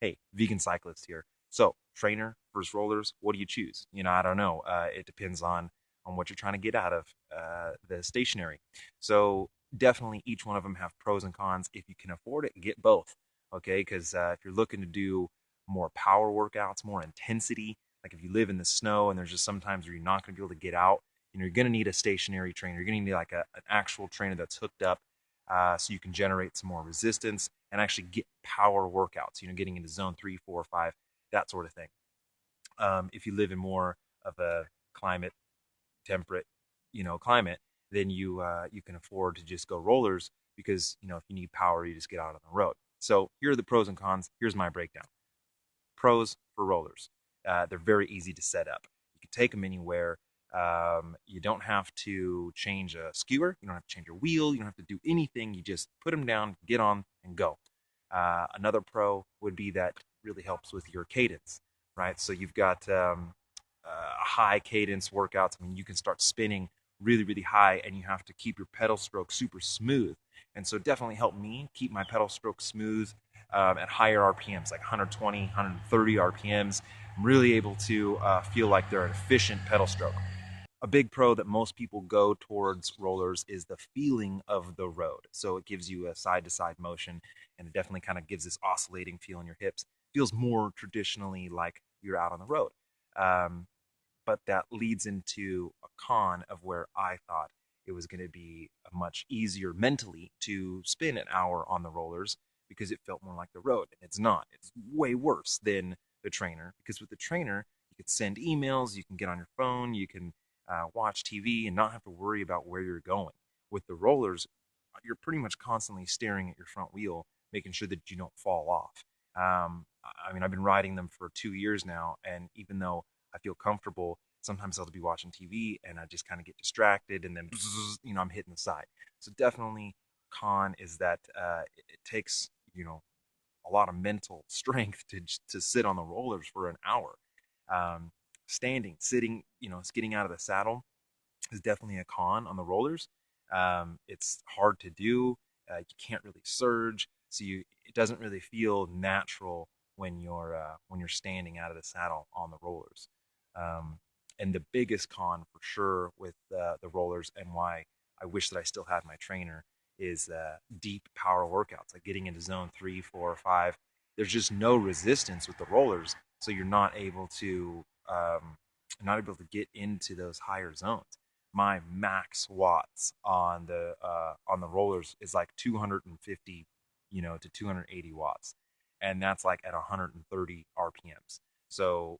hey, vegan cyclist here. So trainer versus rollers, what do you choose? I don't know. It depends on what you're trying to get out of the stationary. So definitely each one of them have pros and cons. If you can afford it, get both. Okay, because if you're looking to do more power workouts, more intensity, like if you live in the snow and there's just sometimes where you're not going to be able to get out, you're going to need a stationary trainer. You're going to need like an actual trainer that's hooked up so you can generate some more resistance and actually get power workouts, getting into zone 3, 4, 5, that sort of thing. If you live in more of a climate, temperate, climate, then you can afford to just go rollers because, if you need power, you just get out on the road. So here are the pros and cons. Here's my breakdown. Pros for rollers. They're very easy to set up. You can take them anywhere. You don't have to change a skewer. You don't have to change your wheel. You don't have to do anything. You just put them down, get on, and go. Another pro would be that really helps with your cadence, right? So you've got high cadence workouts. I mean, you can start spinning really, really high, and you have to keep your pedal stroke super smooth. And so definitely help me keep my pedal stroke smooth at higher RPMs, like 120, 130 RPMs. I'm really able to feel like they're an efficient pedal stroke. A big pro that most people go towards rollers is the feeling of the road. So it gives you a side to side motion, and it definitely kind of gives this oscillating feel in your hips. Feels more traditionally like you're out on the road. Um, but that leads into a con of where I thought it was going to be much easier mentally to spin an hour on the rollers because it felt more like the road. And it's not. It's way worse than the trainer because with the trainer, you can send emails, you can get on your phone, you can watch TV and not have to worry about where you're going. With the rollers, you're pretty much constantly staring at your front wheel, making sure that you don't fall off. I mean, I've been riding them for 2 years now, and even though I feel comfortable, sometimes I'll be watching TV and I just kind of get distracted, and then I'm hitting the side. So definitely, con is that it takes a lot of mental strength to sit on the rollers for an hour. Um, Standing, sitting, getting out of the saddle is definitely a con on the rollers. It's hard to do. You can't really surge, so it doesn't really feel natural when you're standing out of the saddle on the rollers. Um, and the biggest con for sure with the rollers and why I wish that I still had my trainer is deep power workouts, like getting into zone 3, 4, 5. There's just no resistance with the rollers, so you're not able to get into those higher zones. My max watts on the rollers is like 250, to 280 watts, and that's like at 130 RPMs. So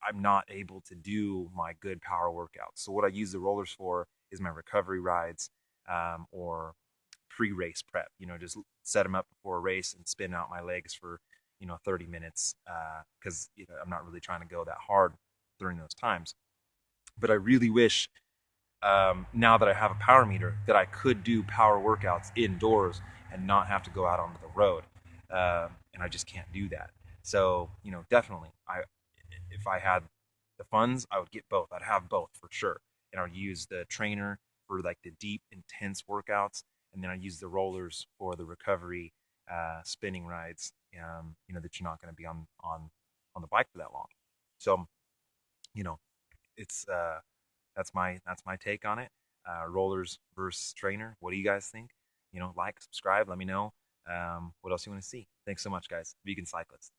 I'm not able to do my good power workouts. So what I use the rollers for is my recovery rides or pre-race prep. Just set them up before a race and spin out my legs for 30 minutes because I'm not really trying to go that hard during those times. But I really wish now that I have a power meter that I could do power workouts indoors and not have to go out onto the road. And I just can't do that. So definitely, if I had the funds, I would get both. I'd have both for sure, and I'd use the trainer for like the deep, intense workouts, and then I'd use the rollers for the recovery, spinning rides. That you're not going to be on the bike for that long. So you know, it's that's my take on it. Rollers versus trainer. What do you guys think? Like, subscribe, let me know. What else you want to see. Thanks so much, guys. Vegan Cyclist.